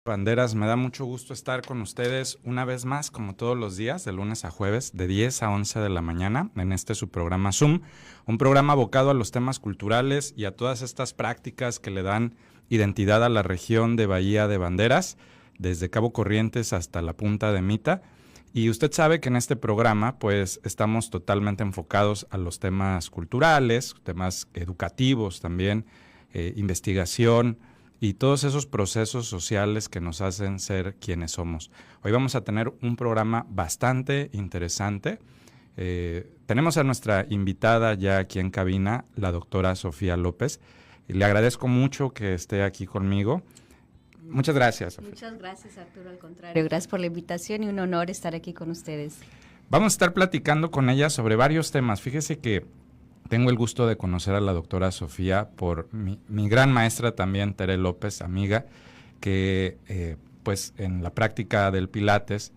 Banderas, me da mucho gusto estar con ustedes una vez más, como todos los días, de lunes a jueves, de 10 a 11 de la mañana, en su programa Zoom, un programa abocado a los temas culturales y a todas estas prácticas que le dan identidad a la región de Bahía de Banderas, desde Cabo Corrientes hasta la Punta de Mita. Y usted sabe que en este programa, pues, estamos totalmente enfocados a los temas culturales, temas educativos también, investigación, y todos esos procesos sociales que nos hacen ser quienes somos. Hoy vamos a tener un programa bastante interesante. Tenemos a nuestra invitada ya aquí en cabina, la doctora Sofía López. Y le agradezco mucho que esté aquí conmigo. Muchas gracias, Sofía. Muchas gracias, Arturo, al contrario. Gracias por la invitación y un honor estar aquí con ustedes. Vamos a estar platicando con ella sobre varios temas. Fíjese que tengo el gusto de conocer a la doctora Sofía por mi gran maestra también, Tere López, amiga, que pues en la práctica del Pilates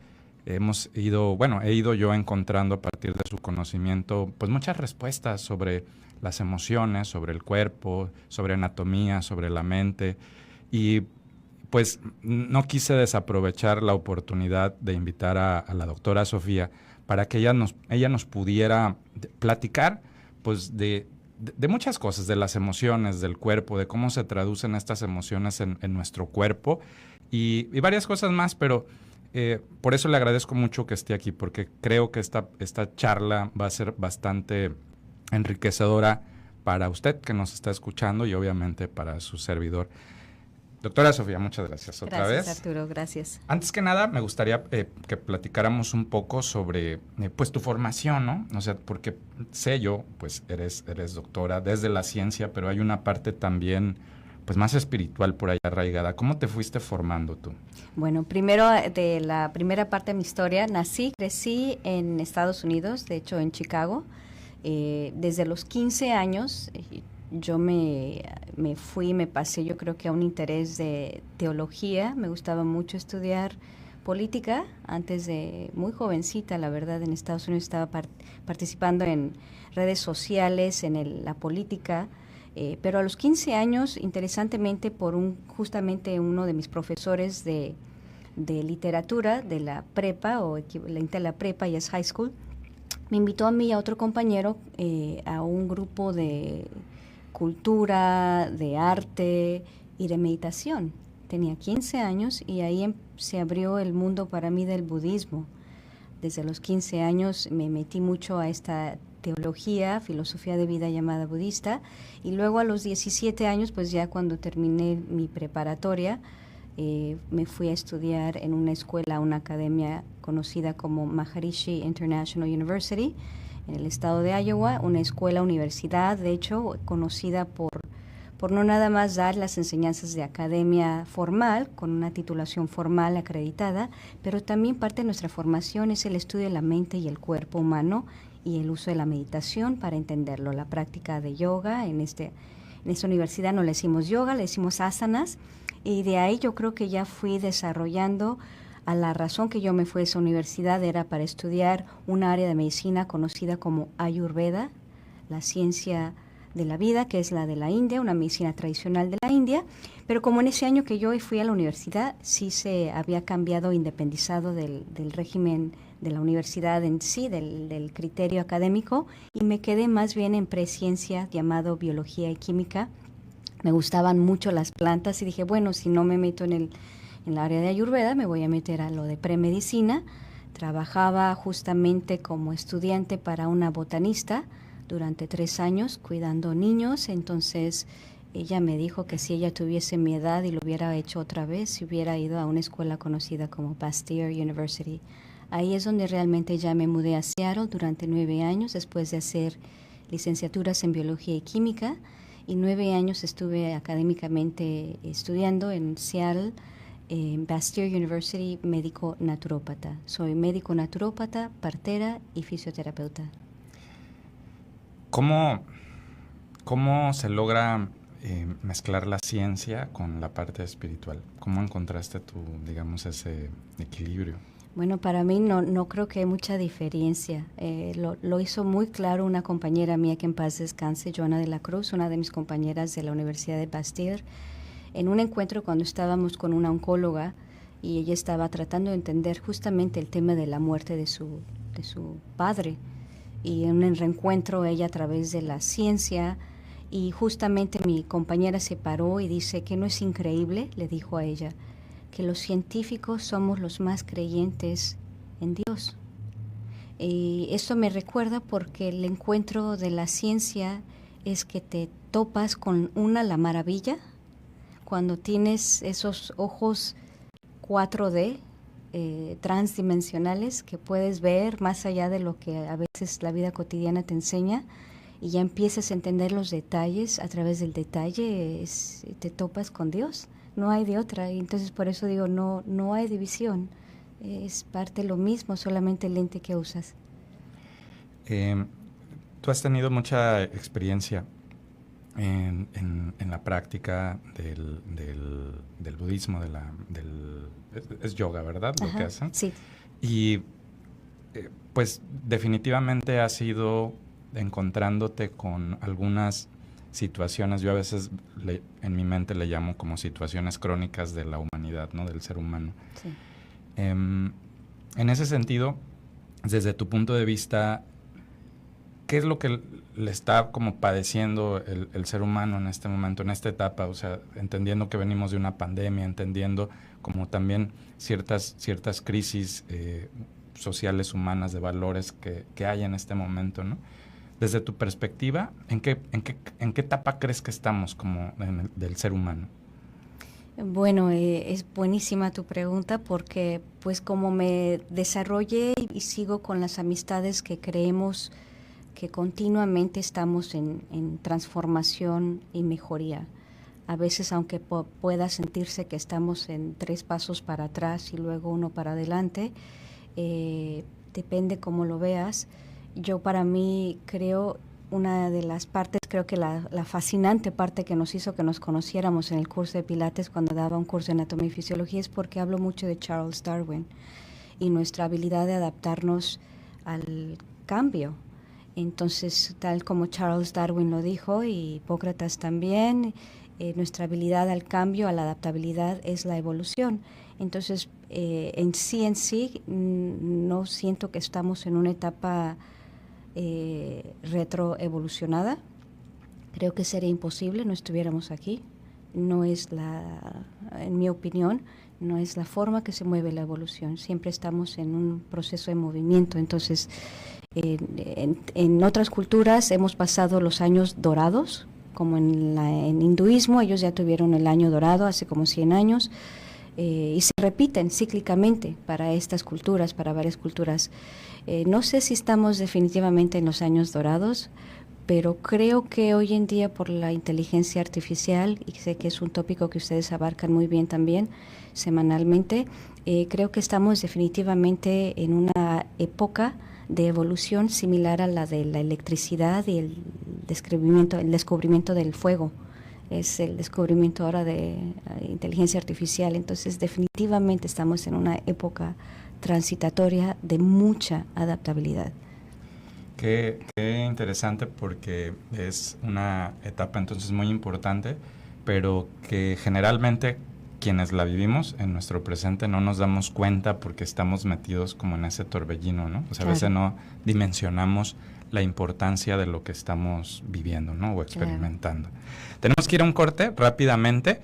he ido yo encontrando a partir de su conocimiento pues muchas respuestas sobre las emociones, sobre el cuerpo, sobre anatomía, sobre la mente, y pues no quise desaprovechar la oportunidad de invitar a la doctora Sofía para que ella nos pudiera platicar pues de muchas cosas, de las emociones, del cuerpo, de cómo se traducen estas emociones en nuestro cuerpo y varias cosas más, pero por eso le agradezco mucho que esté aquí, porque creo que esta charla va a ser bastante enriquecedora para usted que nos está escuchando y obviamente para su servidor. Doctora Sofía, muchas gracias otra vez. Gracias, Arturo, gracias. Antes que nada, me gustaría que platicáramos un poco sobre pues tu formación, ¿no? O sea, porque sé yo, pues eres doctora desde la ciencia, pero hay una parte también pues más espiritual por ahí arraigada. ¿Cómo te fuiste formando tú? Bueno, primero de la primera parte de mi historia, crecí en Estados Unidos, de hecho en Chicago. Desde los 15 años yo me pasé yo creo que a un interés de teología. Me gustaba mucho estudiar política. Antes de muy jovencita, la verdad, en Estados Unidos estaba participando en redes sociales, en la política. Pero a los 15 años, interesantemente, justamente uno de mis profesores de literatura de la prepa, o equivalente a la prepa, y es high school, me invitó a mí y a otro compañero a un grupo de cultura, de arte y de meditación. Tenía 15 años y ahí se abrió el mundo para mí del budismo. Desde los 15 años me metí mucho a esta teología, filosofía de vida llamada budista, y luego a los 17 años, pues ya cuando terminé mi preparatoria, me fui a estudiar en una escuela, una academia conocida como Maharishi International University, en el estado de Iowa, una universidad, de hecho, conocida por no nada más dar las enseñanzas de academia formal, con una titulación formal acreditada, pero también parte de nuestra formación es el estudio de la mente y el cuerpo humano y el uso de la meditación para entenderlo, la práctica de yoga. En esta universidad no le decimos yoga, le decimos asanas, y de ahí yo creo que ya fui desarrollando. A la razón que yo me fui a esa universidad era para estudiar una área de medicina conocida como Ayurveda, la ciencia de la vida, que es la de la India, una medicina tradicional de la India, pero como en ese año que yo fui a la universidad, sí se había cambiado, independizado del régimen de la universidad en sí, del criterio académico, y me quedé más bien en preciencia, llamado biología y química. Me gustaban mucho las plantas y dije, bueno, si no me meto en el área de Ayurveda, me voy a meter a lo de premedicina. Trabajaba justamente como estudiante para una botanista durante 3 años cuidando niños. Entonces ella me dijo que si ella tuviese mi edad y lo hubiera hecho otra vez, si hubiera ido a una escuela conocida como Bastyr University. Ahí es donde realmente ya me mudé a Seattle durante 9 años, después de hacer licenciaturas en biología y química, y 9 años estuve académicamente estudiando en Seattle, en Bastyr University, médico naturópata. Soy médico naturópata, partera y fisioterapeuta. ¿Cómo se logra mezclar la ciencia con la parte espiritual? ¿Cómo encontraste digamos, ese equilibrio? Bueno, para mí no creo que hay mucha diferencia. Lo hizo muy claro una compañera mía que en paz descanse, Joana de la Cruz, una de mis compañeras de la Universidad de Bastyr. en un encuentro cuando estábamos con una oncóloga y ella estaba tratando de entender justamente el tema de la muerte de su padre. Y en un reencuentro ella a través de la ciencia, y justamente mi compañera se paró y dice que no es increíble, le dijo a ella, que los científicos somos los más creyentes en Dios. Y esto me recuerda porque el encuentro de la ciencia es que te topas con la maravilla, cuando tienes esos ojos 4D, transdimensionales, que puedes ver más allá de lo que a veces la vida cotidiana te enseña, y ya empiezas a entender los detalles. A través del detalle te topas con Dios, no hay de otra. Y entonces por eso digo, no hay división, es parte de lo mismo, solamente el lente que usas. Tú has tenido mucha experiencia en la práctica del budismo, es yoga, ¿verdad? Ajá, lo que hacen. Sí. Y pues definitivamente has ido encontrándote con algunas situaciones, yo a veces en mi mente le llamo como situaciones crónicas de la humanidad, ¿no? Del ser humano. Sí. En ese sentido, desde tu punto de vista, ¿qué es lo que le está como padeciendo el ser humano en este momento, en esta etapa? O sea, entendiendo que venimos de una pandemia, entendiendo como también ciertas crisis sociales, humanas, de valores que hay en este momento, ¿no? Desde tu perspectiva, ¿en qué etapa crees que estamos como del ser humano? Bueno, es buenísima tu pregunta, porque pues como me desarrollé y sigo con las amistades que creemos que continuamente estamos en transformación y mejoría. A veces, aunque pueda sentirse que estamos en 3 pasos para atrás y luego 1 para adelante, depende cómo lo veas. Yo, para mí, creo, una de las partes, creo que la fascinante parte que nos hizo que nos conociéramos en el curso de Pilates, cuando daba un curso de anatomía y fisiología, es porque hablo mucho de Charles Darwin y nuestra habilidad de adaptarnos al cambio. Entonces, tal como Charles Darwin lo dijo, y Hipócrates también, nuestra habilidad al cambio, a la adaptabilidad, es la evolución. Entonces, en sí, no siento que estamos en una etapa retroevolucionada. Creo que sería imposible, no estuviéramos aquí. No es en mi opinión, no es la forma que se mueve la evolución. Siempre estamos en un proceso de movimiento. Entonces, en otras culturas hemos pasado los años dorados, como en hinduismo, ellos ya tuvieron el año dorado hace como 100 años, y se repiten cíclicamente para estas culturas, para varias culturas. No sé si estamos definitivamente en los años dorados, pero creo que hoy en día, por la inteligencia artificial, y sé que es un tópico que ustedes abarcan muy bien también semanalmente, creo que estamos definitivamente en una época de evolución similar a la de la electricidad y el descubrimiento del fuego. Es el descubrimiento ahora de inteligencia artificial. Entonces, definitivamente estamos en una época transitatoria de mucha adaptabilidad. Qué interesante, porque es una etapa entonces muy importante, pero que generalmente quienes la vivimos en nuestro presente no nos damos cuenta, porque estamos metidos como en ese torbellino, ¿no? O sea, claro, a veces no dimensionamos la importancia de lo que estamos viviendo, ¿no? O experimentando. Claro. Tenemos que ir a un corte rápidamente.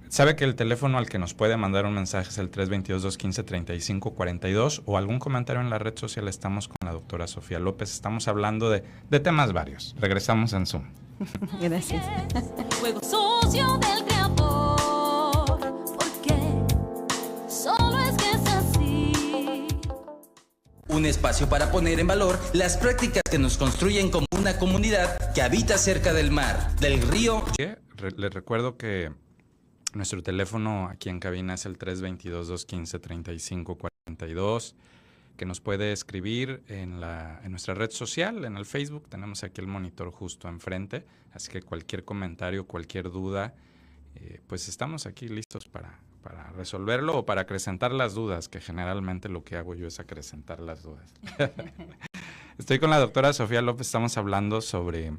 Sabe que el teléfono al que nos puede mandar un mensaje es el 322-215-3542, o algún comentario en la red social. Estamos con la doctora Sofía López. Estamos hablando de temas varios. Regresamos en Zoom. Gracias. Juego socio del creador, porque solo es que es así. Un espacio para poner en valor las prácticas que nos construyen como una comunidad que habita cerca del mar, del río. Les recuerdo que nuestro teléfono aquí en cabina es el 322-215-3542, que nos puede escribir en nuestra red social, en el Facebook. Tenemos aquí el monitor justo enfrente, así que cualquier comentario, cualquier duda, pues estamos aquí listos para resolverlo o para acrecentar las dudas, que generalmente lo que hago yo es acrecentar las dudas. Estoy con la doctora Sofía López. Estamos hablando sobre,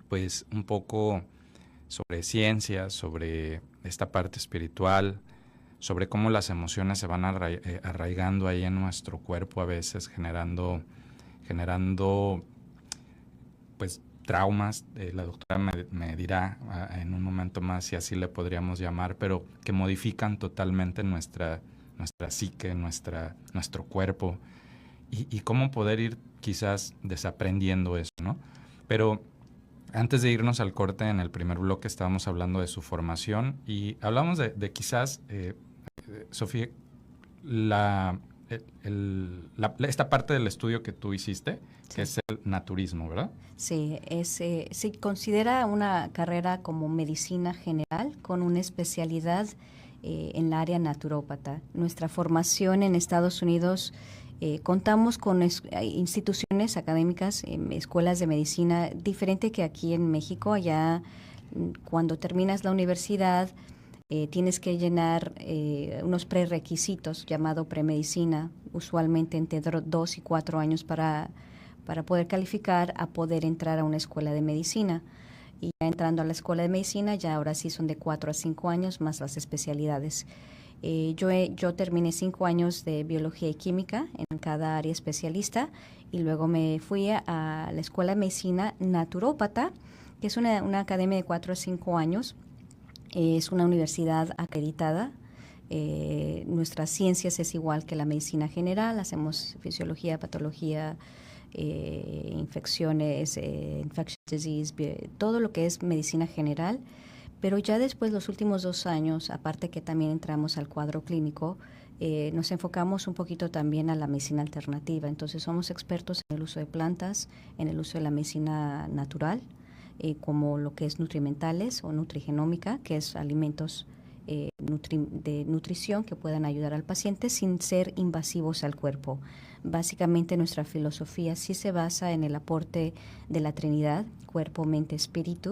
pues, un poco sobre ciencia, sobre esta parte espiritual, sobre cómo las emociones se van arraigando ahí en nuestro cuerpo a veces, generando pues traumas. La doctora me dirá en un momento más si así le podríamos llamar, pero que modifican totalmente nuestra psique, nuestro cuerpo, y cómo poder ir quizás desaprendiendo eso, ¿no? Pero antes de irnos al corte, en el primer bloque estábamos hablando de su formación y hablamos de quizás, Sofía, esta parte del estudio que tú hiciste, sí, que es el naturismo, ¿verdad? Sí, se considera una carrera como medicina general con una especialidad en la área naturópata. Nuestra formación en Estados Unidos, contamos con instituciones académicas, escuelas de medicina, diferente que aquí en México. Allá, cuando terminas la universidad, tienes que llenar unos prerequisitos llamado premedicina, usualmente entre 2 y 4 años para poder calificar a poder entrar a una escuela de medicina. Y ya entrando a la escuela de medicina, ya ahora sí son de 4 a 5 años más las especialidades. Yo terminé 5 años de biología y química en cada área especialista y luego me fui a la escuela de medicina naturópata, que es una academia de 4 a 5 años. Es una universidad acreditada. Nuestras ciencias es igual que la medicina general. Hacemos fisiología, patología, infecciones, infectious disease, todo lo que es medicina general. Pero ya después, los últimos 2 años, aparte que también entramos al cuadro clínico, nos enfocamos un poquito también a la medicina alternativa. Entonces somos expertos en el uso de plantas, en el uso de la medicina natural, como lo que es nutrimentales o nutrigenómica, que es alimentos de nutrición que puedan ayudar al paciente sin ser invasivos al cuerpo. Básicamente nuestra filosofía sí se basa en el aporte de la Trinidad, cuerpo, mente, espíritu,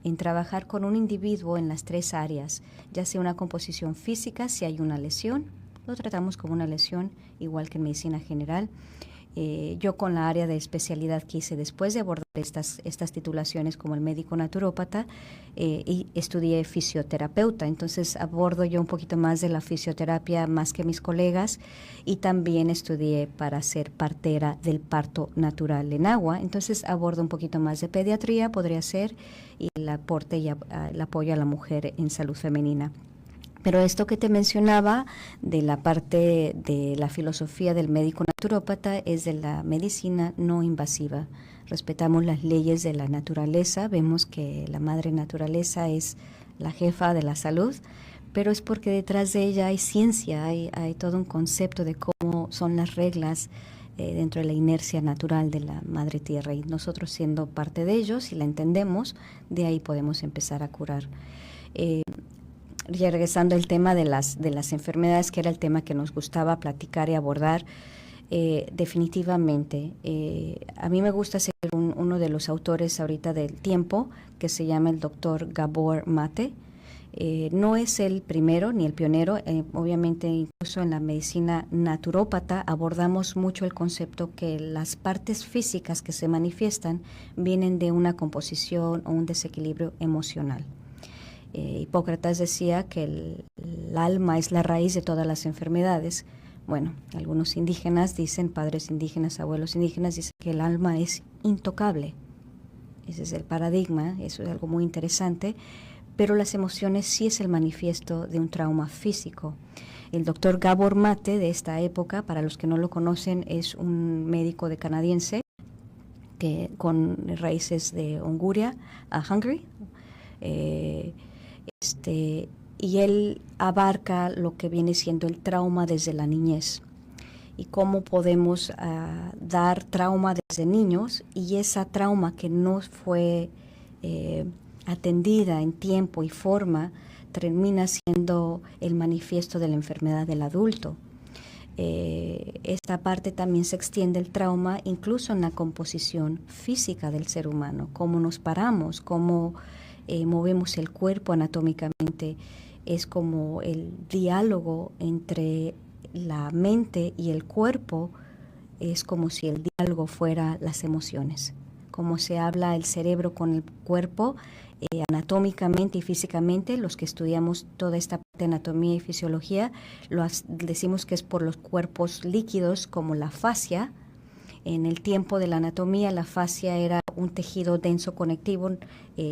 en trabajar con un individuo en las 3 áreas, ya sea una composición física, si hay una lesión, lo tratamos como una lesión, igual que en medicina general. Yo con la área de especialidad que hice después de abordar estas titulaciones como el médico naturópata, y estudié fisioterapeuta, entonces abordo yo un poquito más de la fisioterapia más que mis colegas, y también estudié para ser partera del parto natural en agua, entonces abordo un poquito más de pediatría, podría ser, y el aporte y el apoyo a la mujer en salud femenina. Pero esto que te mencionaba de la parte de la filosofía del médico naturópata es de la medicina no invasiva. Respetamos las leyes de la naturaleza, vemos que la madre naturaleza es la jefa de la salud, pero es porque detrás de ella hay ciencia, hay todo un concepto de cómo son las reglas dentro de la inercia natural de la madre tierra, y nosotros siendo parte de ellos, si la entendemos, de ahí podemos empezar a curar. Ya regresando al tema de las enfermedades, que era el tema que nos gustaba platicar y abordar, definitivamente, a mí me gusta seguir uno de los autores ahorita del tiempo, que se llama el doctor Gabor Mate. No es el primero ni el pionero, obviamente incluso en la medicina naturópata abordamos mucho el concepto que las partes físicas que se manifiestan vienen de una composición o un desequilibrio emocional. Hipócrates decía que el alma es la raíz de todas las enfermedades. Bueno, algunos indígenas dicen, padres indígenas, abuelos indígenas, dicen que el alma es intocable. Ese es el paradigma, eso es algo muy interesante, pero las emociones sí es el manifiesto de un trauma físico. El doctor Gabor Mate de esta época, para los que no lo conocen, es un médico de canadiense con raíces de Honguria, Hungary, y él abarca lo que viene siendo el trauma desde la niñez y cómo podemos dar trauma desde niños, y esa trauma que no fue atendida en tiempo y forma termina siendo el manifiesto de la enfermedad del adulto. Esta parte también se extiende el trauma incluso en la composición física del ser humano, cómo nos paramos, cómo movemos el cuerpo anatómicamente. Es como el diálogo entre la mente y el cuerpo, es como si el diálogo fuera las emociones. cómo se habla el cerebro con el cuerpo, anatómicamente y físicamente. Los que estudiamos toda esta parte de anatomía y fisiología, decimos que es por los cuerpos líquidos como la fascia. En el tiempo de la anatomía, la fascia era un tejido denso conectivo,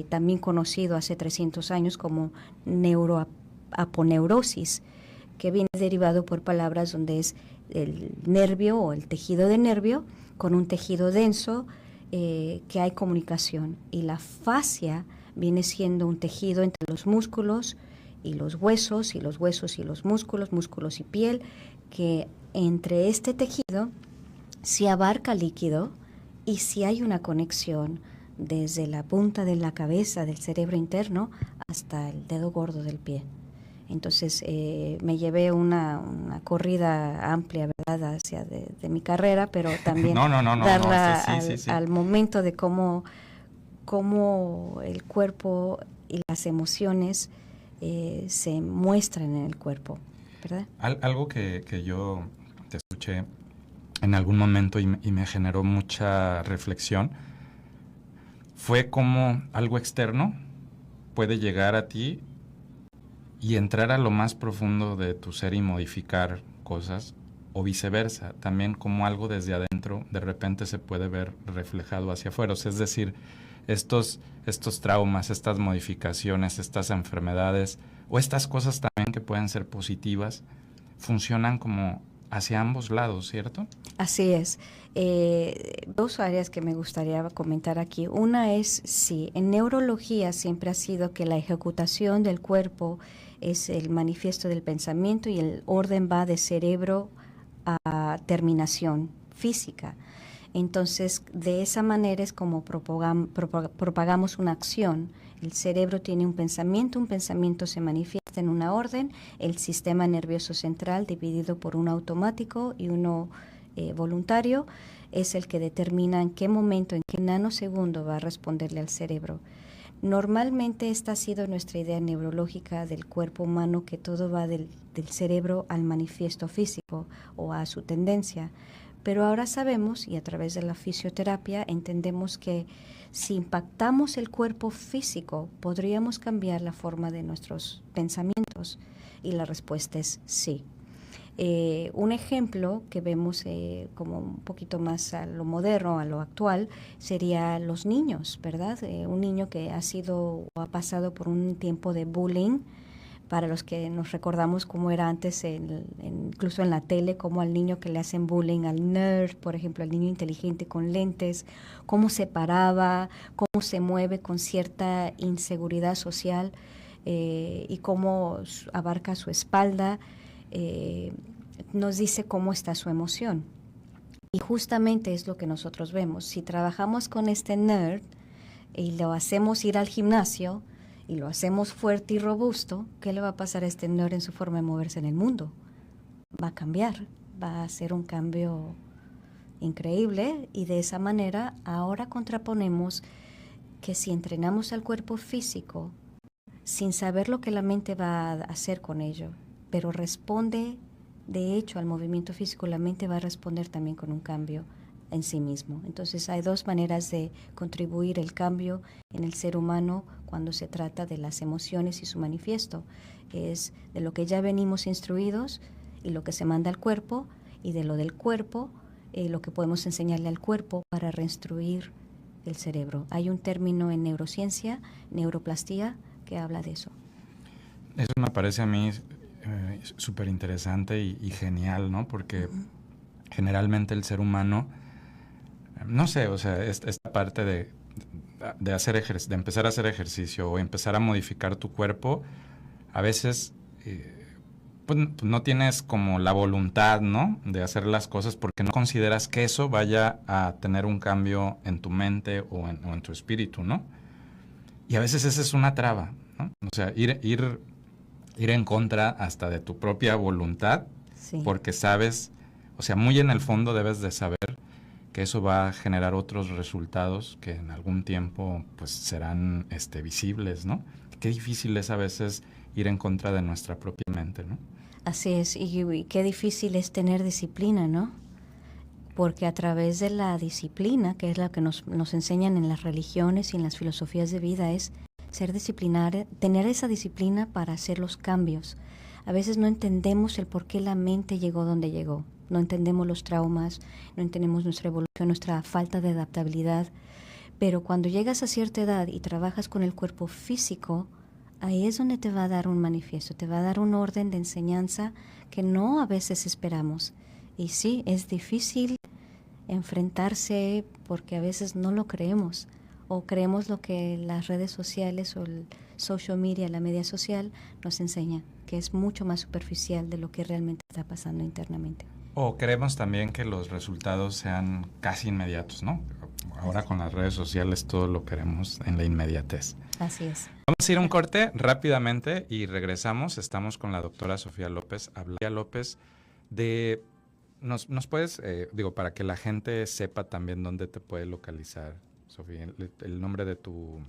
también conocido hace 300 años como neuroaponeurosis, que viene derivado por palabras donde es el nervio o el tejido de nervio con un tejido denso, que hay comunicación. Y la fascia viene siendo un tejido entre los músculos y los huesos, y los huesos y los músculos, músculos y piel, que entre este tejido sí abarca líquido y sí hay una conexión desde la punta de la cabeza del cerebro interno hasta el dedo gordo del pie. Entonces me llevé una corrida amplia, ¿verdad?, hacia de mi carrera, pero también darla al momento de cómo el cuerpo y las emociones se muestran en el cuerpo, ¿verdad? Algo que yo te escuché en algún momento y me generó mucha reflexión fue cómo algo externo puede llegar a ti y entrar a lo más profundo de tu ser y modificar cosas, o viceversa, también como algo desde adentro de repente se puede ver reflejado hacia afuera. O sea, es decir, estos traumas, estas modificaciones, estas enfermedades o estas cosas también que pueden ser positivas, funcionan como hacia ambos lados, ¿cierto? Así es. Dos áreas que me gustaría comentar aquí. Una es, sí, en neurología siempre ha sido que la ejecutación del cuerpo es el manifiesto del pensamiento y el orden va de cerebro a terminación física. Entonces, de esa manera es como propagamos una acción. El cerebro tiene un pensamiento se manifiesta en una orden, el sistema nervioso central, dividido por uno automático y uno voluntario, es el que determina en qué momento, en qué nanosegundo va a responderle al cerebro. Normalmente esta ha sido nuestra idea neurológica del cuerpo humano, que todo va del cerebro al manifiesto físico o a su tendencia. Pero ahora sabemos, y a través de la fisioterapia entendemos que si impactamos el cuerpo físico, podríamos cambiar la forma de nuestros pensamientos, y la respuesta es sí. Un ejemplo que vemos como un poquito más a lo moderno, a lo actual, sería los niños, ¿verdad? Un niño que ha sido o ha pasado por un tiempo de bullying, para los que nos recordamos cómo era antes, incluso en la tele, como al niño que le hacen bullying, al nerd, por ejemplo, al niño inteligente con lentes, cómo se paraba, cómo se mueve con cierta inseguridad social, y cómo abarca su espalda, nos dice cómo está su emoción. Y justamente es lo que nosotros vemos. Si trabajamos con este nerd y lo hacemos ir al gimnasio, y lo hacemos fuerte y robusto, ¿qué le va a pasar a este nerd en su forma de moverse en el mundo? Va a cambiar, va a hacer un cambio increíble, y de esa manera ahora contraponemos que si entrenamos al cuerpo físico sin saber lo que la mente va a hacer con ello, pero responde de hecho al movimiento físico, la mente va a responder también con un cambio en sí mismo. Entonces hay dos maneras de contribuir el cambio en el ser humano cuando se trata de las emociones y su manifiesto. Es de lo que ya venimos instruidos y lo que se manda al cuerpo, y de lo del cuerpo, lo que podemos enseñarle al cuerpo para reinstruir el cerebro. Hay un término en neurociencia, neuroplastía, que habla de eso. Eso me parece a mí súper interesante y genial, ¿no? Porque generalmente el ser humano, no sé, o sea, esta parte de empezar a hacer ejercicio o empezar a modificar tu cuerpo, a veces pues no tienes como la voluntad, ¿no?, de hacer las cosas porque no consideras que eso vaya a tener un cambio en tu mente o en tu espíritu, ¿no? Y a veces esa es una traba, ¿no? O sea, ir en contra hasta de tu propia voluntad, Sí. Porque sabes, o sea, muy en el fondo debes de saber que eso va a generar otros resultados que en algún tiempo pues serán visibles, ¿no? Qué difícil es a veces ir en contra de nuestra propia mente, ¿no? Así es, y qué difícil es tener disciplina, ¿no? porque a través de la disciplina, que es la que nos enseñan en las religiones y en las filosofías de vida, es ser disciplinar, tener esa disciplina para hacer los cambios. A veces no entendemos el por qué la mente llegó donde llegó, no entendemos los traumas, no entendemos nuestra evolución, nuestra falta de adaptabilidad, pero cuando llegas a cierta edad y trabajas con el cuerpo físico, ahí es donde te va a dar un manifiesto, te va a dar un orden de enseñanza que no a veces esperamos. Y sí, es difícil enfrentarse porque a veces no lo creemos, o creemos lo que las redes sociales o el social media, la media social, nos enseña, que es mucho más superficial de lo que realmente está pasando internamente. O queremos también que los resultados sean casi inmediatos, ¿no? Ahora con las redes sociales todo lo queremos en la inmediatez. Así es. Vamos a ir a un corte rápidamente y regresamos. Estamos con la doctora Sofía López. Sofía López, ¿nos puedes, para que la gente sepa también dónde te puede localizar, Sofía, el nombre de tu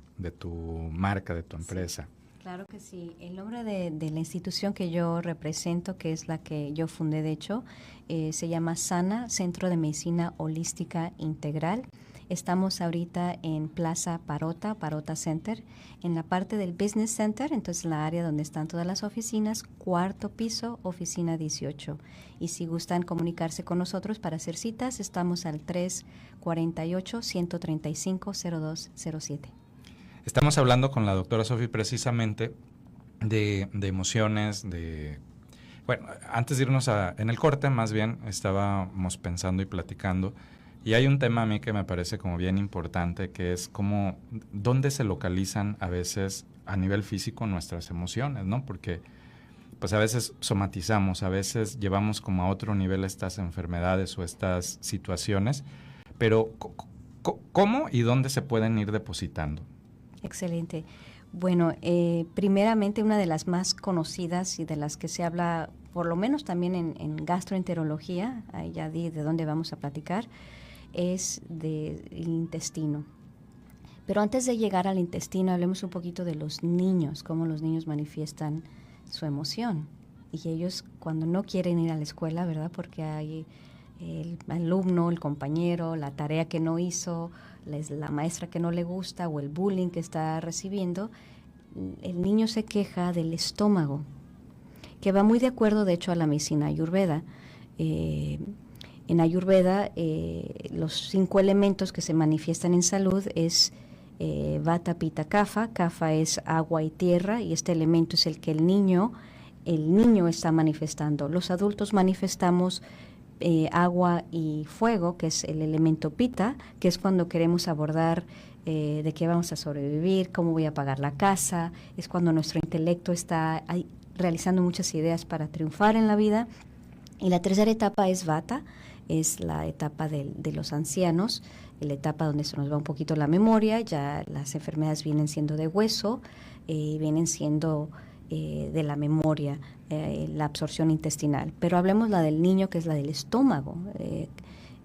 marca, de tu empresa? Sí, claro que sí. El nombre de la institución que yo represento, que es la que yo fundé, de hecho, se llama Sana, Centro de Medicina Holística Integral. Estamos ahorita en Plaza Parota Center, en la parte del Business Center, entonces la área donde están todas las oficinas, 4º piso, oficina 18. Y si gustan comunicarse con nosotros para hacer citas, estamos al 348-135-0207. Estamos hablando con la doctora Sofía precisamente de emociones, Bueno, antes de irnos en el corte, más bien, estábamos pensando y platicando. Y hay un tema a mí que me parece como bien importante, que es como dónde se localizan a veces a nivel físico nuestras emociones, ¿no? Porque pues a veces somatizamos, a veces llevamos como a otro nivel estas enfermedades o estas situaciones, pero ¿cómo y dónde se pueden ir depositando? Excelente. Bueno, primeramente una de las más conocidas y de las que se habla, por lo menos también en gastroenterología, ahí ya di de dónde vamos a platicar, es del intestino. Pero antes de llegar al intestino, hablemos un poquito de los niños, cómo los niños manifiestan su emoción. Y ellos cuando no quieren ir a la escuela, ¿verdad? Porque hay el alumno, el compañero, la tarea que no hizo, la maestra que no le gusta o el bullying que está recibiendo, el niño se queja del estómago, que va muy de acuerdo, de hecho, a la medicina ayurveda. En Ayurveda, los 5 elementos que se manifiestan en salud es Vata, Pitta, Kapha. Kapha es agua y tierra, y este elemento es el que el niño está manifestando. Los adultos manifestamos agua y fuego, que es el elemento Pitta, que es cuando queremos abordar de qué vamos a sobrevivir, cómo voy a pagar la casa, es cuando nuestro intelecto está realizando muchas ideas para triunfar en la vida. Y la tercera etapa es Vata, es la etapa de los ancianos, la etapa donde se nos va un poquito la memoria, ya las enfermedades vienen siendo de hueso, vienen siendo de la memoria, la absorción intestinal. Pero hablemos la del niño, que es la del estómago,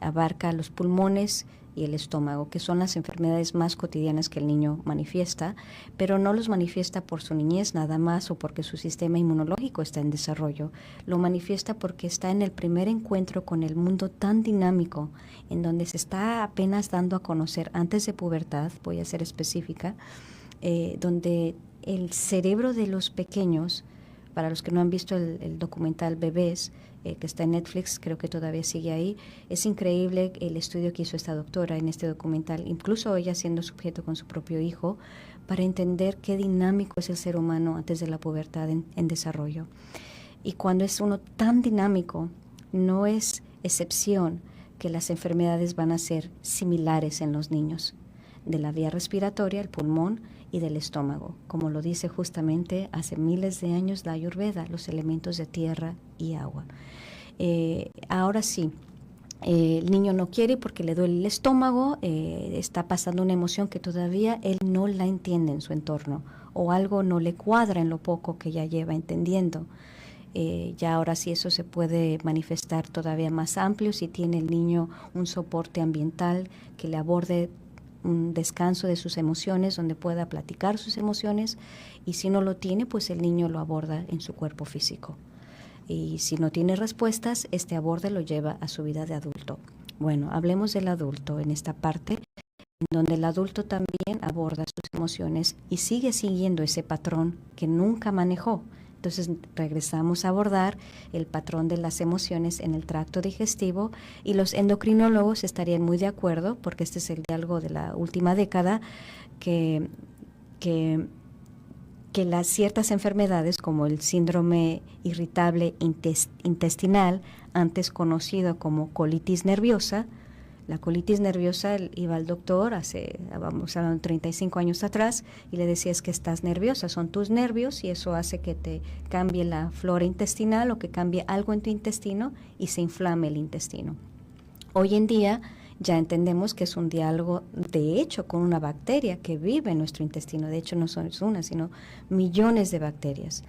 abarca los pulmones y el estómago, que son las enfermedades más cotidianas que el niño manifiesta, pero no los manifiesta por su niñez nada más o porque su sistema inmunológico está en desarrollo. Lo manifiesta porque está en el primer encuentro con el mundo tan dinámico, en donde se está apenas dando a conocer antes de pubertad, voy a ser específica, donde el cerebro de los pequeños, para los que no han visto el documental Bebés, que está en Netflix, creo que todavía sigue ahí, es increíble el estudio que hizo esta doctora en este documental, incluso ella siendo sujeto con su propio hijo, para entender qué dinámico es el ser humano antes de la pubertad en desarrollo. Y cuando es uno tan dinámico, no es excepción que las enfermedades van a ser similares en los niños, de la vía respiratoria, el pulmón, y del estómago, como lo dice justamente hace miles de años la Ayurveda, los elementos de tierra y agua. Ahora sí, el niño no quiere porque le duele el estómago, está pasando una emoción que todavía él no la entiende en su entorno, o algo no le cuadra en lo poco que ya lleva entendiendo. Ya ahora sí eso se puede manifestar todavía más amplio si tiene el niño un soporte ambiental que le aborde un descanso de sus emociones, donde pueda platicar sus emociones, y si no lo tiene, pues el niño lo aborda en su cuerpo físico. Y si no tiene respuestas, este aborde lo lleva a su vida de adulto. Bueno, hablemos del adulto en esta parte, en donde el adulto también aborda sus emociones y sigue siguiendo ese patrón que nunca manejó. Entonces regresamos a abordar el patrón de las emociones en el tracto digestivo, y los endocrinólogos estarían muy de acuerdo, porque este es el diálogo de la última década, que las ciertas enfermedades como el síndrome irritable intestinal, antes conocido como colitis nerviosa. La colitis nerviosa, iba al doctor vamos a 35 años atrás, y le decía: es que estás nerviosa, son tus nervios, y eso hace que te cambie la flora intestinal o que cambie algo en tu intestino y se inflame el intestino. Hoy en día ya entendemos que es un diálogo, de hecho, con una bacteria que vive en nuestro intestino. De hecho, no son una, sino millones de bacterias.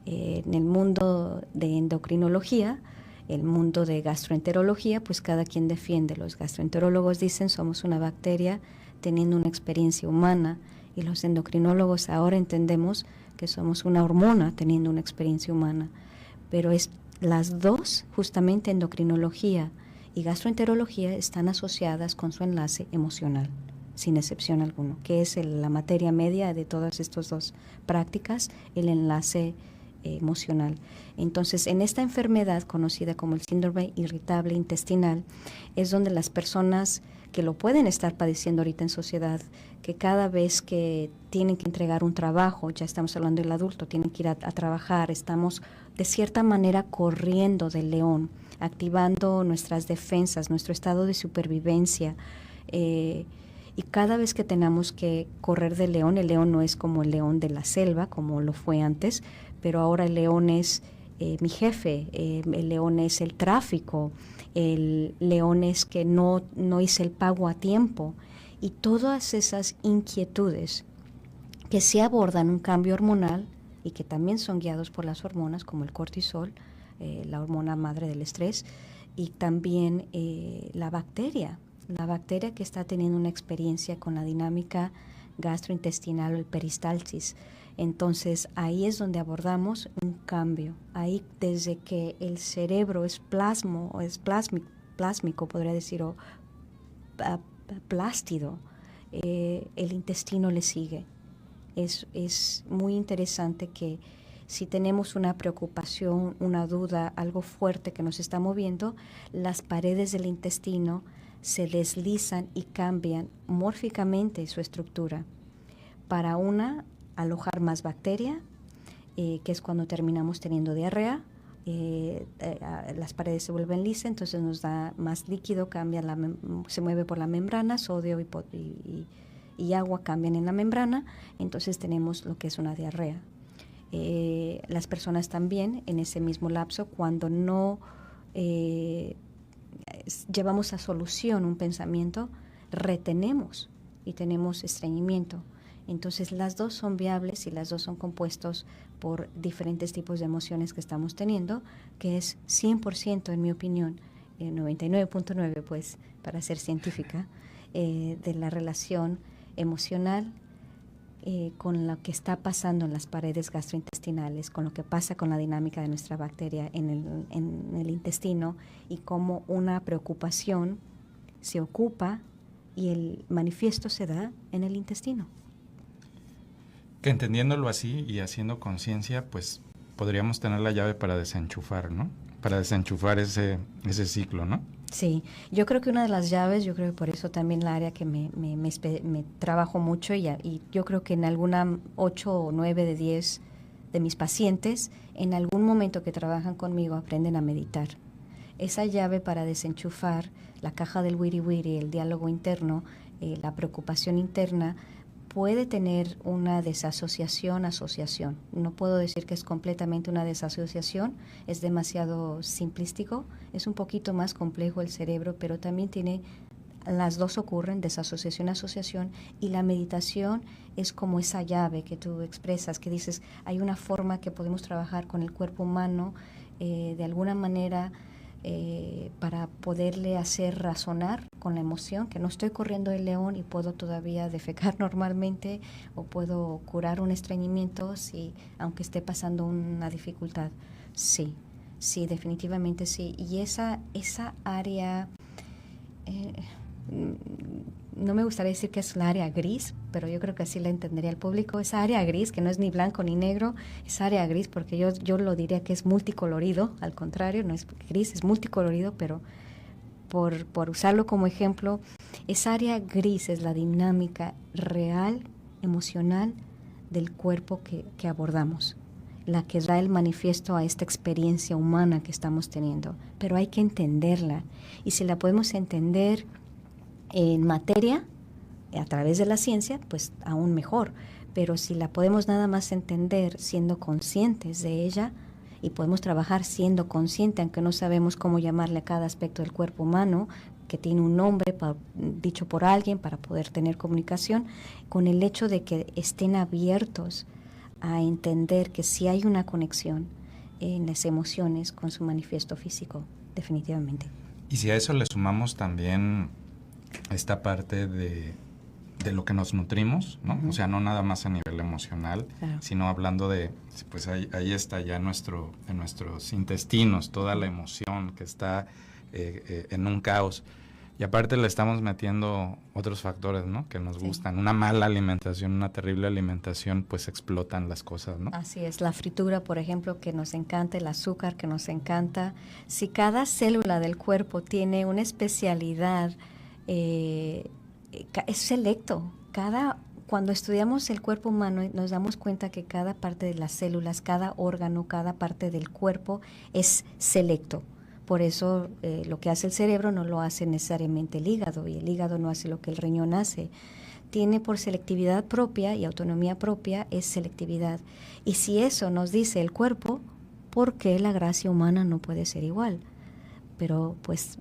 En el mundo de endocrinología, el mundo de gastroenterología, pues cada quien defiende. Los gastroenterólogos dicen: somos una bacteria teniendo una experiencia humana, y los endocrinólogos ahora entendemos que somos una hormona teniendo una experiencia humana. Pero las dos, justamente endocrinología y gastroenterología, están asociadas con su enlace emocional, sin excepción alguna, que es la materia media de todas estas dos prácticas, el enlace emocional. Entonces, en esta enfermedad conocida como el síndrome irritable intestinal, es donde las personas que lo pueden estar padeciendo ahorita en sociedad, que cada vez que tienen que entregar un trabajo, ya estamos hablando del adulto, tienen que ir a trabajar, estamos de cierta manera corriendo del león, activando nuestras defensas, nuestro estado de supervivencia, y cada vez que tenemos que correr del león, el león no es como el león de la selva, como lo fue antes, pero ahora el león es mi jefe, el león es el tráfico, el león es que no hice el pago a tiempo, y todas esas inquietudes que se abordan un cambio hormonal y que también son guiados por las hormonas como el cortisol, la hormona madre del estrés, y también la bacteria que está teniendo una experiencia con la dinámica gastrointestinal o el peristalsis. Entonces ahí es donde abordamos un cambio. Ahí, desde que el cerebro es plásmico, podría decir, o plástido, el intestino le sigue. Es muy interesante que si tenemos una preocupación, una duda, algo fuerte que nos está moviendo, las paredes del intestino se deslizan y cambian mórficamente su estructura para alojar más bacteria, que es cuando terminamos teniendo diarrea. Las paredes se vuelven lisas, entonces nos da más líquido, se mueve por la membrana, sodio y agua cambian en la membrana, entonces tenemos lo que es una diarrea. Las personas también, en ese mismo lapso, cuando no llevamos a solución un pensamiento, retenemos y tenemos estreñimiento. Entonces las dos son viables y las dos son compuestos por diferentes tipos de emociones que estamos teniendo, que es 100%, en mi opinión, 99.9 pues, para ser científica, de la relación emocional con lo que está pasando en las paredes gastrointestinales, con lo que pasa con la dinámica de nuestra bacteria en el intestino, y cómo una preocupación se ocupa y el manifiesto se da en el intestino. Que entendiéndolo así y haciendo conciencia, pues podríamos tener la llave para desenchufar, ¿no? Para desenchufar ese ciclo, ¿no? Sí, yo creo que una de las llaves, yo creo que por eso también la área que me trabajo mucho, y yo creo que en alguna 8 o 9 de 10 de mis pacientes, en algún momento que trabajan conmigo, aprenden a meditar. Esa llave para desenchufar la caja del wiri wiri, el diálogo interno, la preocupación interna, puede tener una asociación. No puedo decir que es completamente una desasociación, es demasiado simplístico, es un poquito más complejo el cerebro, pero también las dos ocurren, desasociación, asociación, y la meditación es como esa llave que tú expresas, que dices, hay una forma que podemos trabajar con el cuerpo humano, de alguna manera, para poderle hacer razonar con la emoción, que no estoy corriendo del león y puedo todavía defecar normalmente, o puedo curar un estreñimiento aunque esté pasando una dificultad. Sí, definitivamente sí. Y esa área no me gustaría decir que es la área gris, pero yo creo que así la entendería el público. Esa área gris, que no es ni blanco ni negro, es área gris, porque yo lo diría que es multicolorido, al contrario, no es gris, es multicolorido, pero por usarlo como ejemplo, esa área gris es la dinámica real, emocional del cuerpo que abordamos, la que da el manifiesto a esta experiencia humana que estamos teniendo, pero hay que entenderla, y si la podemos entender en materia, a través de la ciencia, pues aún mejor, pero si la podemos nada más entender siendo conscientes de ella, y podemos trabajar siendo consciente, aunque no sabemos cómo llamarle a cada aspecto del cuerpo humano, que tiene un nombre dicho por alguien para poder tener comunicación, con el hecho de que estén abiertos a entender que sí hay una conexión en las emociones con su manifiesto físico, definitivamente. Y si a eso le sumamos también esta parte de lo que nos nutrimos, ¿no? Uh-huh. O sea, no nada más a nivel emocional, claro, sino hablando de, pues ahí está ya en nuestros intestinos toda la emoción que está en un caos. Y aparte le estamos metiendo otros factores, ¿no? Que nos gustan. Una mala alimentación, una terrible alimentación, pues explotan las cosas, ¿no? Así es. La fritura, por ejemplo, que nos encanta, el azúcar que nos encanta. Si cada célula del cuerpo tiene una especialidad, es selecto. Cuando estudiamos el cuerpo humano nos damos cuenta que cada parte de las células, cada órgano, cada parte del cuerpo es selecto. Por eso lo que hace el cerebro no lo hace necesariamente el hígado, y el hígado no hace lo que el riñón hace. Tiene por selectividad propia y autonomía propia, es selectividad. Y si eso nos dice el cuerpo, ¿por qué la gracia humana no puede ser igual? Pero pues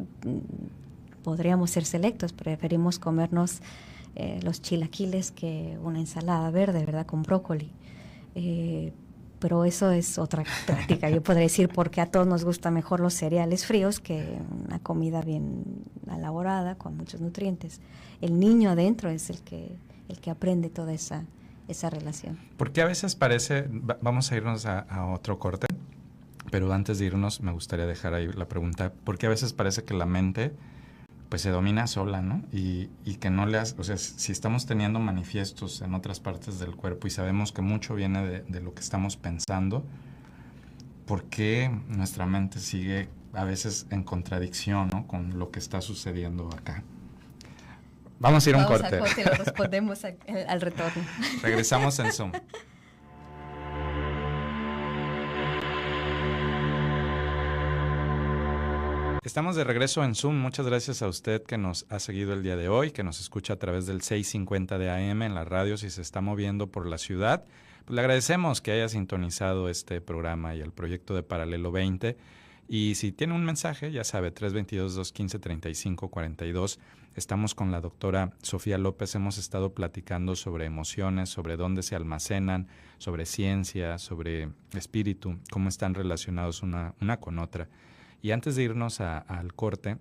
podríamos ser selectos, preferimos comernos los chilaquiles que una ensalada verde, ¿verdad?, con brócoli. Pero eso es otra práctica. Yo podría decir porque a todos nos gustan mejor los cereales fríos que una comida bien elaborada con muchos nutrientes. El niño adentro es el que aprende toda esa relación. Porque a veces parece, vamos a irnos a otro corte, pero antes de irnos me gustaría dejar ahí la pregunta, porque a veces parece que la mente pues se domina sola, ¿no? Y que no le hace, o sea, si estamos teniendo manifiestos en otras partes del cuerpo y sabemos que mucho viene de lo que estamos pensando, ¿por qué nuestra mente sigue a veces en contradicción, ¿no?, con lo que está sucediendo acá? Vamos a ir a un corte. Vamos al corte y lo respondemos al retorno. Regresamos en Zoom. Estamos de regreso en Zoom. Muchas gracias a usted que nos ha seguido el día de hoy, que nos escucha a través del 650 de AM en la radio si se está moviendo por la ciudad. Pues le agradecemos que haya sintonizado este programa y el proyecto de Paralelo 20. Y si tiene un mensaje, ya sabe, 322-215-3542. Estamos con la doctora Sofía López. Hemos estado platicando sobre emociones, sobre dónde se almacenan, sobre ciencia, sobre espíritu, cómo están relacionados una con otra. Y antes de irnos al corte,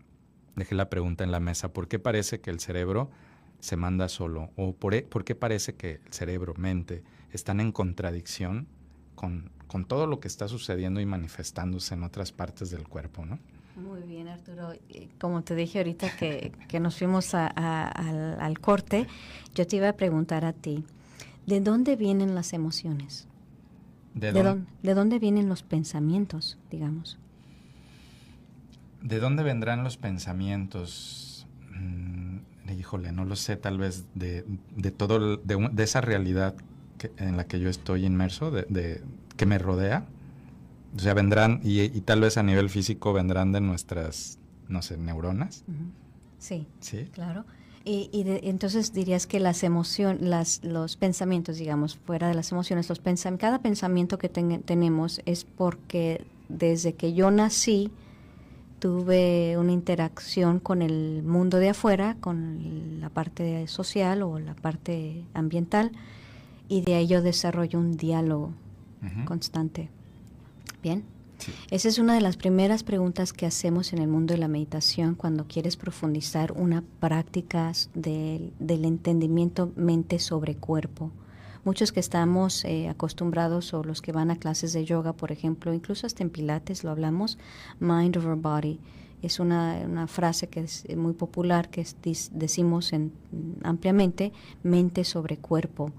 dejé la pregunta en la mesa: ¿por qué parece que el cerebro se manda solo? ¿O por qué parece que el cerebro, mente, están en contradicción con todo lo que está sucediendo y manifestándose en otras partes del cuerpo, ¿no? Muy bien, Arturo. Como te dije ahorita que nos fuimos al corte, yo te iba a preguntar a ti, ¿de dónde vienen las emociones? ¿De dónde vienen los pensamientos, digamos? ¿De dónde vendrán los pensamientos? Híjole, no lo sé, tal vez de esa realidad en la que yo estoy inmerso, que me rodea. O sea, vendrán, y tal vez a nivel físico vendrán de nuestras, no sé, neuronas. Uh-huh. Sí, ¿sí? Claro. Entonces dirías que las emociones, los pensamientos, digamos, fuera de las emociones, cada pensamiento que tenemos es porque desde que yo nací tuve una interacción con el mundo de afuera, con la parte social o la parte ambiental, y de ahí yo desarrollo un diálogo constante. ¿Bien? Sí. Esa es una de las primeras preguntas que hacemos en el mundo de la meditación cuando quieres profundizar una práctica del entendimiento mente sobre cuerpo. Muchos que estamos acostumbrados, o los que van a clases de yoga, por ejemplo, incluso hasta en Pilates lo hablamos, mind over body, Es una frase que es muy popular, que decimos ampliamente, mente sobre cuerpo.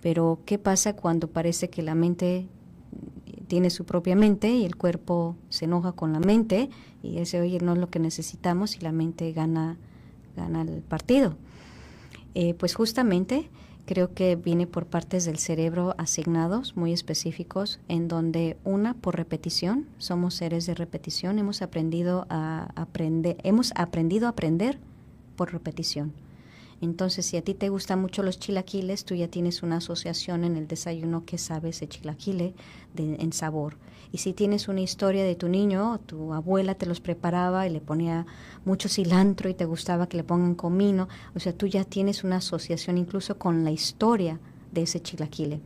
Pero ¿qué pasa cuando parece que la mente tiene su propia mente y el cuerpo se enoja con la mente y dice, oye, no es lo que necesitamos, y la mente gana el partido? Pues justamente creo que viene por partes del cerebro asignados, muy específicos, en donde por repetición, somos seres de repetición, hemos aprendido a aprender por repetición. Entonces, si a ti te gustan mucho los chilaquiles, tú ya tienes una asociación en el desayuno que sabe ese chilaquile en sabor. Y si tienes una historia de tu niño, tu abuela te los preparaba y le ponía mucho cilantro y te gustaba que le pongan comino, o sea, tú ya tienes una asociación incluso con la historia de ese chilaquile.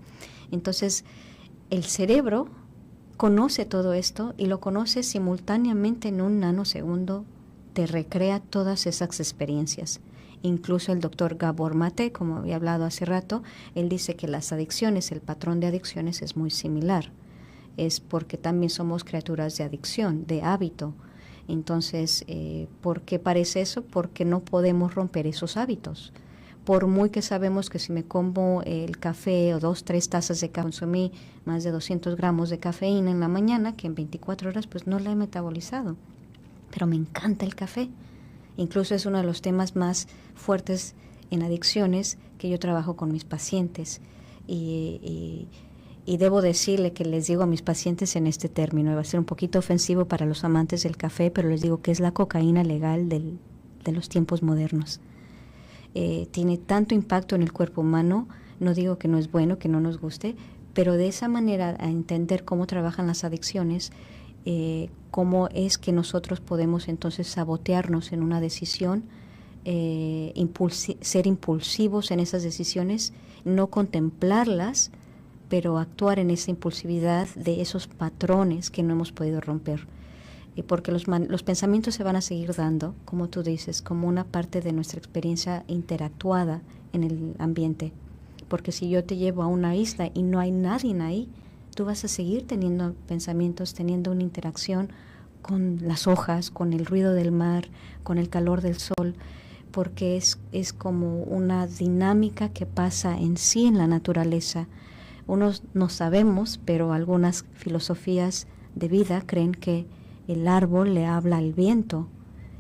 Entonces, el cerebro conoce todo esto y lo conoce simultáneamente en un nanosegundo, te recrea todas esas experiencias. Incluso el doctor Gabor Mate, como había hablado hace rato, él dice que las adicciones, el patrón de adicciones es muy similar. Es porque también somos criaturas de adicción, de hábito. Entonces, ¿por qué parece eso? Porque no podemos romper esos hábitos. Por muy que sabemos que si me como el café o 2-3 tazas de café, consumí más de 200 gramos de cafeína en la mañana, que en 24 horas pues no la he metabolizado. Pero me encanta el café. Incluso es uno de los temas más fuertes en adicciones que yo trabajo con mis pacientes. Y debo decirle que les digo a mis pacientes en este término, va a ser un poquito ofensivo para los amantes del café, pero les digo que es la cocaína legal de los tiempos modernos. Tiene tanto impacto en el cuerpo humano, no digo que no es bueno, que no nos guste, pero de esa manera a entender cómo trabajan las adicciones, cómo es que nosotros podemos entonces sabotearnos en una decisión, ser impulsivos en esas decisiones, no contemplarlas, pero actuar en esa impulsividad de esos patrones que no hemos podido romper. Porque los pensamientos se van a seguir dando, como tú dices, como una parte de nuestra experiencia interactuada en el ambiente. Porque si yo te llevo a una isla y no hay nadie ahí, tú vas a seguir teniendo pensamientos, teniendo una interacción con las hojas, con el ruido del mar, con el calor del sol, porque es como una dinámica que pasa en sí en la naturaleza. Unos no sabemos, pero algunas filosofías de vida creen que el árbol le habla al viento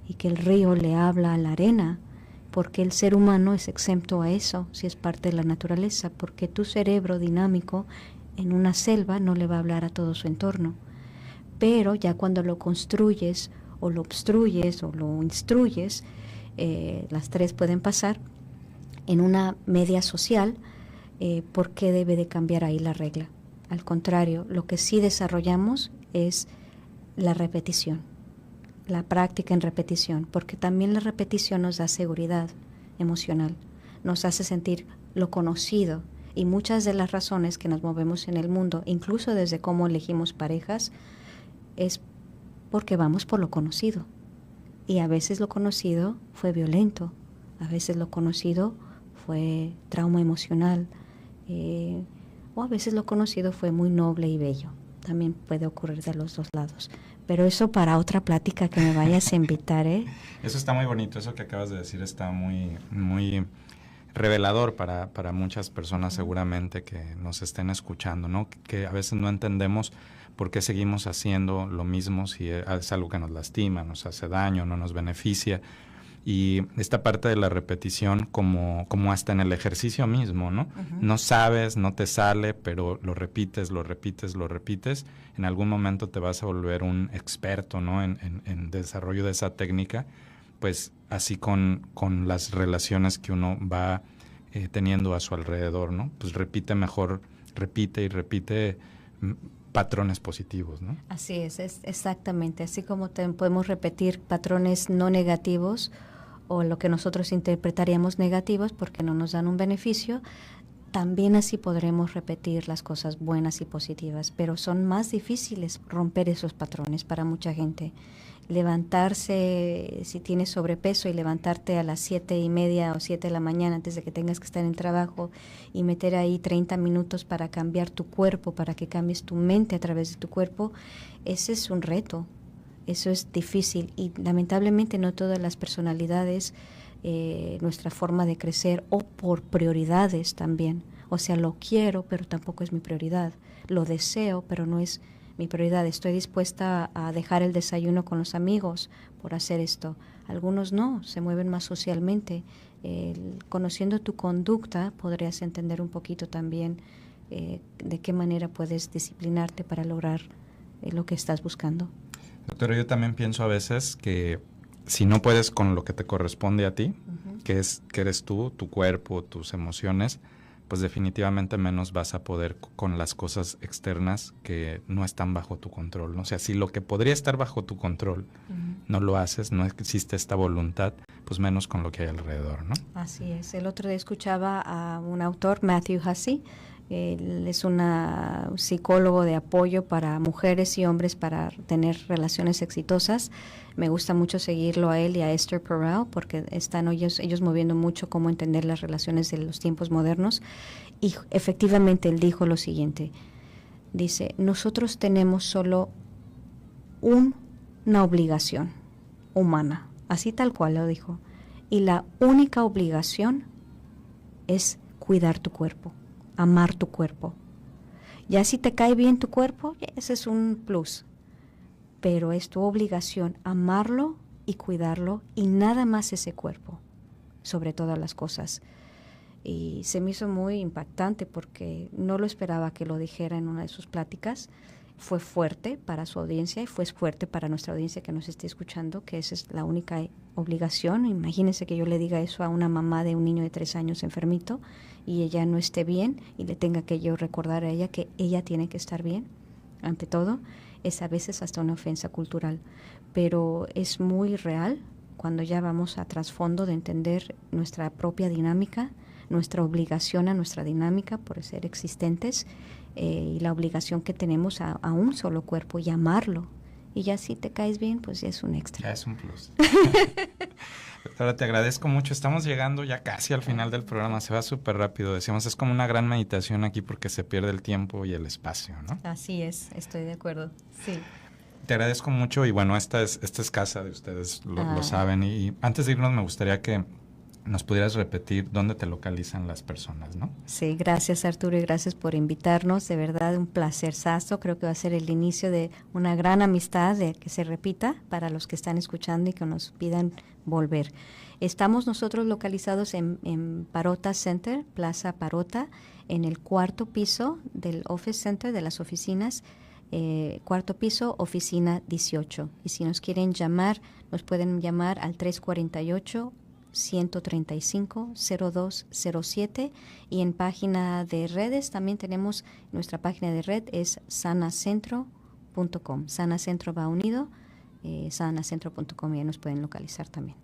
y que el río le habla a la arena, porque el ser humano es exento a eso, si es parte de la naturaleza, porque tu cerebro dinámico en una selva no le va a hablar a todo su entorno. Pero ya cuando lo construyes o lo obstruyes o lo instruyes, las tres pueden pasar en una media social. ¿Por qué debe de cambiar ahí la regla? Al contrario, lo que sí desarrollamos es la repetición, la práctica en repetición, porque también la repetición nos da seguridad emocional, nos hace sentir lo conocido, y muchas de las razones que nos movemos en el mundo, incluso desde cómo elegimos parejas, es porque vamos por lo conocido. Y a veces lo conocido fue violento, a veces lo conocido fue trauma emocional, o a veces lo conocido fue muy noble y bello. También puede ocurrir de los dos lados. Pero eso para otra plática que me vayas a invitar, ¿eh? Eso está muy bonito, eso que acabas de decir está muy, muy revelador para muchas personas seguramente que nos estén escuchando, ¿no? Que a veces no entendemos por qué seguimos haciendo lo mismo si es algo que nos lastima, nos hace daño, no nos beneficia. Y esta parte de la repetición como hasta en el ejercicio mismo, ¿no? Uh-huh. No sabes, no te sale, pero lo repites, en algún momento te vas a volver un experto, ¿no? En desarrollo de esa técnica, pues así con las relaciones que uno va teniendo a su alrededor, ¿no? Pues repite patrones positivos, ¿no? Así es exactamente, así como podemos repetir patrones no negativos o lo que nosotros interpretaríamos negativos porque no nos dan un beneficio, también así podremos repetir las cosas buenas y positivas, pero son más difíciles romper esos patrones para mucha gente. Levantarse, si tienes sobrepeso, y levantarte a las 7:30 o 7 de la mañana antes de que tengas que estar en trabajo y meter ahí 30 minutos para cambiar tu cuerpo, para que cambies tu mente a través de tu cuerpo, ese es un reto. Eso es difícil y lamentablemente no todas las personalidades, nuestra forma de crecer o por prioridades también. O sea, lo quiero, pero tampoco es mi prioridad. Lo deseo, pero no es mi prioridad. Estoy dispuesta a dejar el desayuno con los amigos por hacer esto. Algunos no, se mueven más socialmente. Conociendo tu conducta, podrías entender un poquito también de qué manera puedes disciplinarte para lograr lo que estás buscando. Doctora, yo también pienso a veces que si no puedes con lo que te corresponde a ti, que eres tú, tu cuerpo, tus emociones, pues definitivamente menos vas a poder con las cosas externas que no están bajo tu control, ¿no? O sea, si lo que podría estar bajo tu control no lo haces, no existe esta voluntad, pues menos con lo que hay alrededor, ¿no? Así es. El otro día escuchaba a un autor, Matthew Hussey. Él es un psicólogo de apoyo para mujeres y hombres para tener relaciones exitosas. Me gusta mucho seguirlo a él y a Esther Perel porque están ellos moviendo mucho cómo entender las relaciones de los tiempos modernos. Y efectivamente él dijo lo siguiente. Dice, nosotros tenemos solo una obligación humana. Así tal cual lo dijo. Y la única obligación es cuidar tu cuerpo. Amar tu cuerpo. Ya si te cae bien tu cuerpo, ese es un plus. Pero es tu obligación amarlo y cuidarlo y nada más ese cuerpo, sobre todas las cosas. Y se me hizo muy impactante porque no lo esperaba que lo dijera en una de sus pláticas. Fue fuerte para su audiencia y fue fuerte para nuestra audiencia que nos esté escuchando, que esa es la única obligación. Imagínense que yo le diga eso a una mamá de un niño de 3 años enfermito y ella no esté bien y le tenga que yo recordar a ella que ella tiene que estar bien. Ante todo, es a veces hasta una ofensa cultural, pero es muy real cuando ya vamos a trasfondo de entender nuestra propia dinámica, nuestra obligación a nuestra dinámica por ser existentes, y la obligación que tenemos a un solo cuerpo y amarlo. Y ya si te caes bien, pues ya es un extra. Ya es un plus. Doctora, te agradezco mucho. Estamos llegando ya casi al final del programa. Se va súper rápido. Decíamos, es como una gran meditación aquí porque se pierde el tiempo y el espacio, ¿no? Así es, estoy de acuerdo. Sí. Te agradezco mucho y bueno, esta es casa de ustedes, lo saben. Y antes de irnos me gustaría que nos pudieras repetir dónde te localizan las personas, ¿no? Sí, gracias Arturo y gracias por invitarnos. De verdad, un placerzazo. Creo que va a ser el inicio de una gran amistad de que se repita para los que están escuchando y que nos pidan volver. Estamos nosotros localizados en Parota Center, Plaza Parota, en el 4º piso del Office Center de las oficinas. 4º piso, oficina 18. Y si nos quieren llamar, nos pueden llamar al 348-135-0207 y en página de redes también tenemos, nuestra página de red es sanacentro.com. Sanacentro va unido, sanacentro.com y ahí nos pueden localizar también.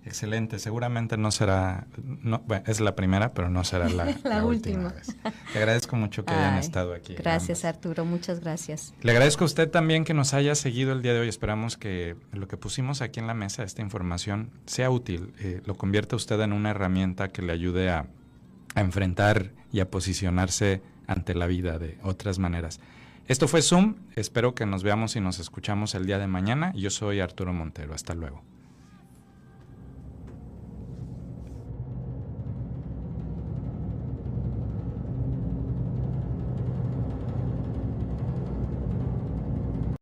Excelente, seguramente no será, bueno, es la primera, pero no será la última vez. Te agradezco mucho que hayan estado aquí. Gracias Arturo, muchas gracias. Le agradezco a usted también que nos haya seguido el día de hoy. Esperamos que lo que pusimos aquí en la mesa, esta información, sea útil, lo convierta usted en una herramienta que le ayude a enfrentar y a posicionarse ante la vida de otras maneras. Esto fue Zoom, espero que nos veamos y nos escuchamos el día de mañana. Yo soy Arturo Montero, hasta luego.